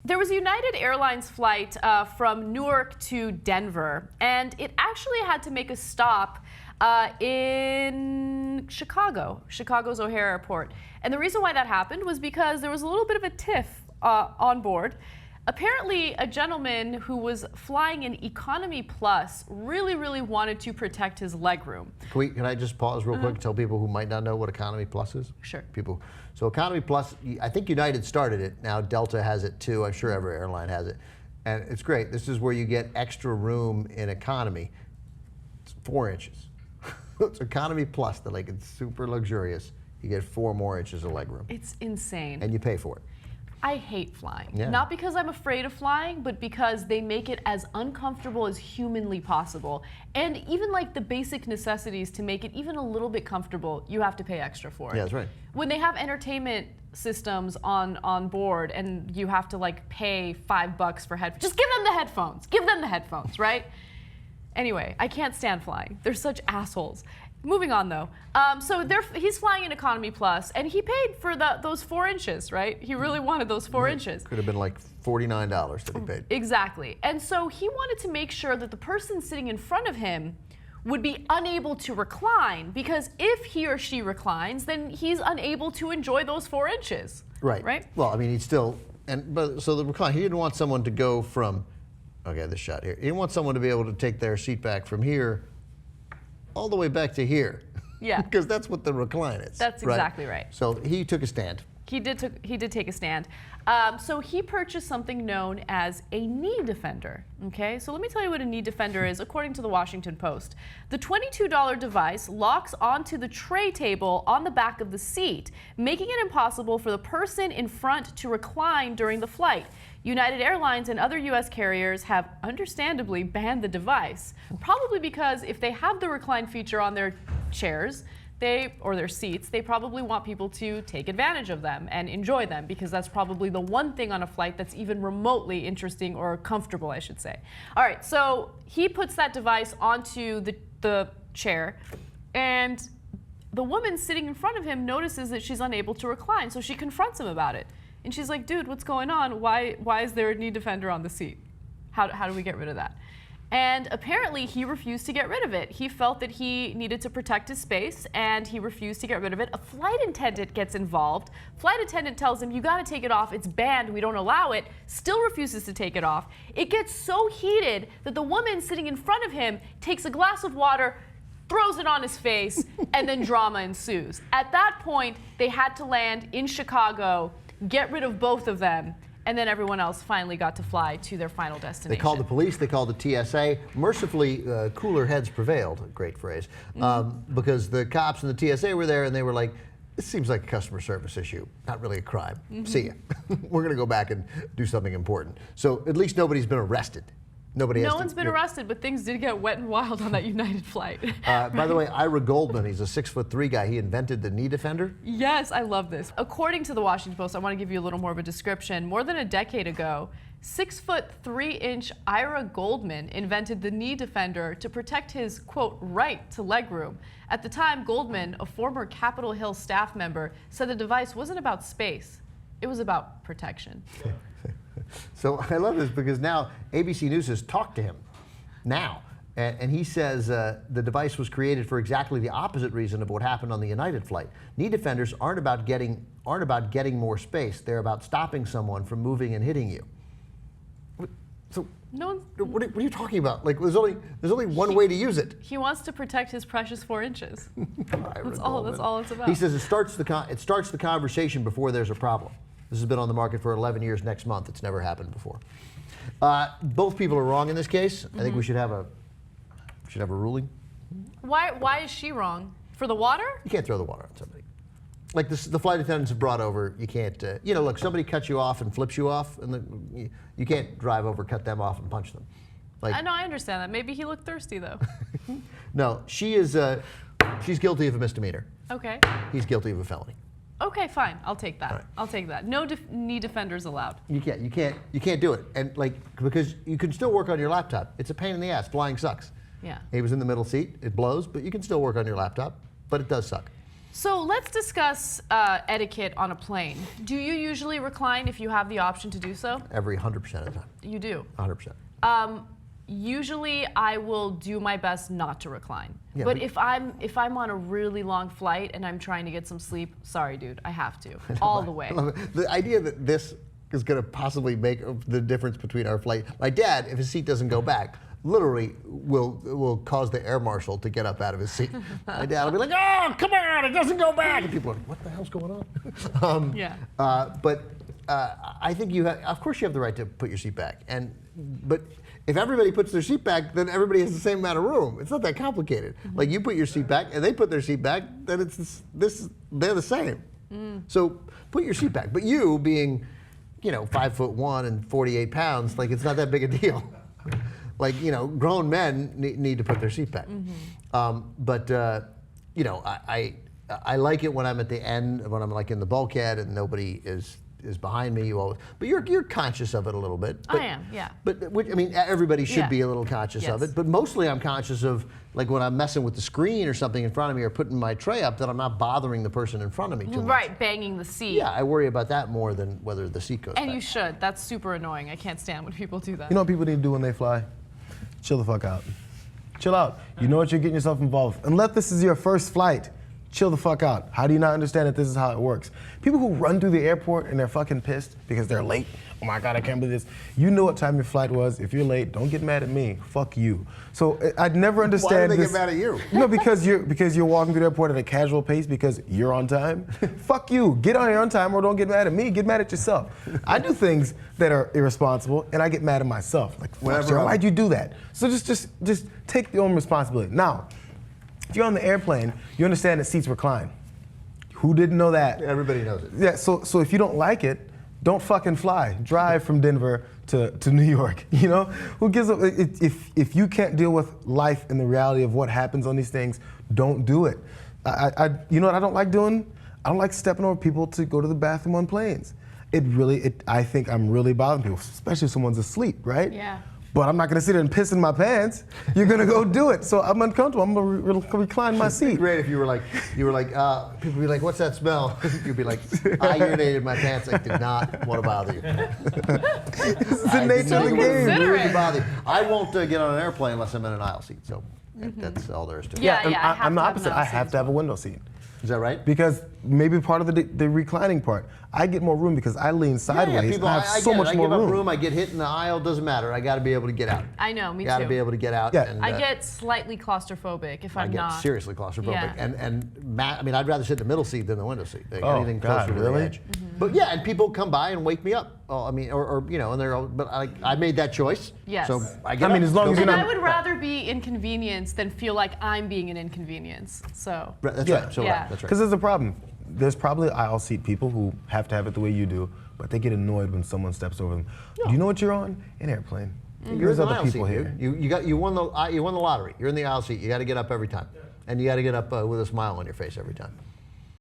There was a United Airlines flight from Newark to Denver, and it actually had to make a stop in Chicago's O'Hare Airport. And the reason why that happened was because there was a little bit of a tiff on board. Apparently, a gentleman who was flying in Economy Plus really wanted to protect his legroom. Can I just pause real quick and tell people who might not know what Economy Plus is? Sure. So Economy Plus, I think United started it. Now Delta has it too. I'm sure every airline has it. And it's great. This is where you get extra room in economy. It's 4 inches. It's Economy Plus. They're like, it's super luxurious. You get 4 more inches of legroom. It's insane. And you pay for it. I hate flying. Yeah. Not because I'm afraid of flying, but because they make it as uncomfortable as humanly possible. And even like the basic necessities to make it even a little bit comfortable, you have to pay extra for it. Yeah, that's right. When they have entertainment systems on board and you have to like pay $5 for headphones, just give them the headphones. Give them the headphones, right? Anyway, I can't stand flying. They're such assholes. Moving on though, he's flying in Economy Plus, and he paid for those 4 inches, right? He really wanted those 4 inches. Could have been like $49 that he paid. Exactly, and so he wanted to make sure that the person sitting in front of him would be unable to recline, because if he or she reclines, then he's unable to enjoy those 4 inches. Right. Right. Well, I mean, he'd still, so the recline, he didn't want someone to go from, okay, this shot here. He didn't want someone to be able to take their seat back from here all the way back to here. Yeah. Because that's what the recline is. That's exactly right. So he took a stand. He did take a stand. So he purchased something known as a knee defender. Okay, so let me tell you what a knee defender is, according to the Washington Post. The $22 device locks onto the tray table on the back of the seat, making it impossible for the person in front to recline during the flight. United Airlines and other U.S. carriers have understandably banned the device, probably because if they have the recline feature on their chairs, or their seats, they probably want people to take advantage of them and enjoy them, because that's probably the one thing on a flight that's even remotely interesting or comfortable, I should say. All right, so he puts that device onto the chair, and the woman sitting in front of him notices that she's unable to recline, so she confronts him about it. And she's like, dude, what's going on? Why is there a knee defender on the seat? How do we get rid of that? And apparently he refused to get rid of it. He felt that he needed to protect his space, and he refused to get rid of it. A flight attendant gets involved. Flight attendant tells him, you gotta take it off, it's banned, we don't allow it. Still refuses to take it off. It gets so heated that the woman sitting in front of him takes a glass of water, throws it on his face, and then drama ensues. At that point, they had to land in Chicago, get rid of both of them, and then everyone else finally got to fly to their final destination. They called the police, they called the TSA. Mercifully, cooler heads prevailed, great phrase, because the cops and the TSA were there and they were like, this seems like a customer service issue, not really a crime. See ya. We're gonna go back and do something important. So at least nobody's been arrested. No one's been arrested, but things did get wet and wild on that United flight. By the way, Ira Goldman, he's a 6'3" guy. He invented the knee defender. Yes, I love this. According to the Washington Post, I want to give you a little more of a description. More than a decade ago, 6'3" Ira Goldman invented the knee defender to protect his, quote, right to legroom. At the time, Goldman, a former Capitol Hill staff member, said the device wasn't about space. It was about protection. So I love this because now ABC News has talked to him now. And he says the device was created for exactly the opposite reason of what happened on the United flight. Knee defenders aren't about getting more space. They're about stopping someone from moving and hitting you. So what are you talking about? Like there's only one way to use it. He wants to protect his precious 4 inches. That's all it's about. He says it starts the conversation before there's a problem. This has been on the market for 11 years next month. It's never happened before. Both people are wrong in this case. I think we should have a ruling. Why is she wrong? For the water? You can't throw the water on somebody. Like the flight attendants have brought over, you can't, look, somebody cuts you off and flips you off, and you can't drive over, cut them off, and punch them. I know, I understand that. Maybe he looked thirsty, though. No, she's guilty of a misdemeanor. Okay. He's guilty of a felony. Okay, fine. I'll take that. Right. I'll take that. No knee defenders allowed. You can't do it, and because you can still work on your laptop. It's a pain in the ass. Flying sucks. Yeah. He was in the middle seat. It blows, but you can still work on your laptop. But it does suck. So let's discuss etiquette on a plane. Do you usually recline if you have the option to do so? Every 100% of the time. You do? 100%. Usually I will do my best not to recline. Yeah, but if I'm on a really long flight and I'm trying to get some sleep, sorry dude, I have to. All the way. The idea that this is going to possibly make the difference between our flight. My dad, if his seat doesn't go back, literally will cause the air marshal to get up out of his seat. My dad will be like, "Oh, come on, it doesn't go back." And people are like, "What the hell's going on?" But I think of course you have the right to put your seat back. But if everybody puts their seat back, then everybody has the same amount of room. It's not that complicated. Like you put your seat back and they put their seat back, then they're the same. So put your seat back. But you being, 5'1" and 48 pounds, like it's not that big a deal. Like, grown men need to put their seat back. But I like it when I'm at the end, when I'm like in the bulkhead and nobody is behind me. But you're conscious of it a little bit. But, I am, yeah. But everybody should be a little conscious of it. But mostly I'm conscious of like when I'm messing with the screen or something in front of me or putting my tray up, that I'm not bothering the person in front of me too much. Right, banging the seat. Yeah, I worry about that more than whether the seat goes back. And you should. That's super annoying. I can't stand when people do that. You know what people need to do when they fly? Chill the fuck out. Chill out. You know what you're getting yourself involved with. Unless this is your first flight, chill the fuck out. How do you not understand that this is how it works? People who run through the airport and they're fucking pissed because they're late. Oh my God, I can't believe this. You know what time your flight was. If you're late, don't get mad at me. Fuck you. So I'd never understand Why do they this. get mad at you? No, because you're walking through the airport at a casual pace because you're on time. Fuck you. Get on here on time or don't get mad at me. Get mad at yourself. I do things that are irresponsible and I get mad at myself. Like, sir, why'd you do that? So just take your own responsibility. Now, if you're on the airplane, you understand that seats recline. Who didn't know that? Everybody knows it. Yeah, so if you don't like it, don't fucking fly. Drive from Denver to New York, Who gives a, if you can't deal with life and the reality of what happens on these things, don't do it. You know what I don't like doing? I don't like stepping over people to go to the bathroom on planes. I think I'm really bothering people, especially if someone's asleep, right? Yeah. But I'm not gonna sit there and piss in my pants. You're gonna go do it. So I'm uncomfortable. I'm gonna recline my seat. It'd be great if you were like, people would be like, "What's that smell?" You'd be like, "I urinated in my pants. I did not want to bother you." This is the nature of the game. Really bother you. I won't get on an airplane unless I'm in an aisle seat. So that's all there is to it. Yeah, and I have I'm the to have an opposite. aisle I seat have as to have a well. window seat. Is that right? Because maybe part of the reclining part, I get more room because I lean sideways. People, I have so much more I give room. up room. I get hit in the aisle. Doesn't matter. I got to be able to get out. I know, me Got to too. be able to get out. Yeah. And, I get slightly claustrophobic if I'm I get not. seriously claustrophobic. Yeah. I'd rather sit in the middle seat than the window seat. Like, Oh, anything God, closer to the really? edge. But yeah, and people come by and wake me up. Oh, and they're all, but I made that choice. Yes. So I get I mean, up, as long go as you're get And not- I would rather be inconvenienced than feel like I'm being an inconvenience. So. Right, that's Yeah. right. So Yeah. right, that's right. Because there's a problem. There's probably aisle seat people who have to have it the way you do, but they get annoyed when someone steps over them. Do you know what you're on? An airplane. You're in There's the other aisle people seat, here. dude. You won the lottery. You're in the aisle seat. You got to get up every time, and you got to get up with a smile on your face every time.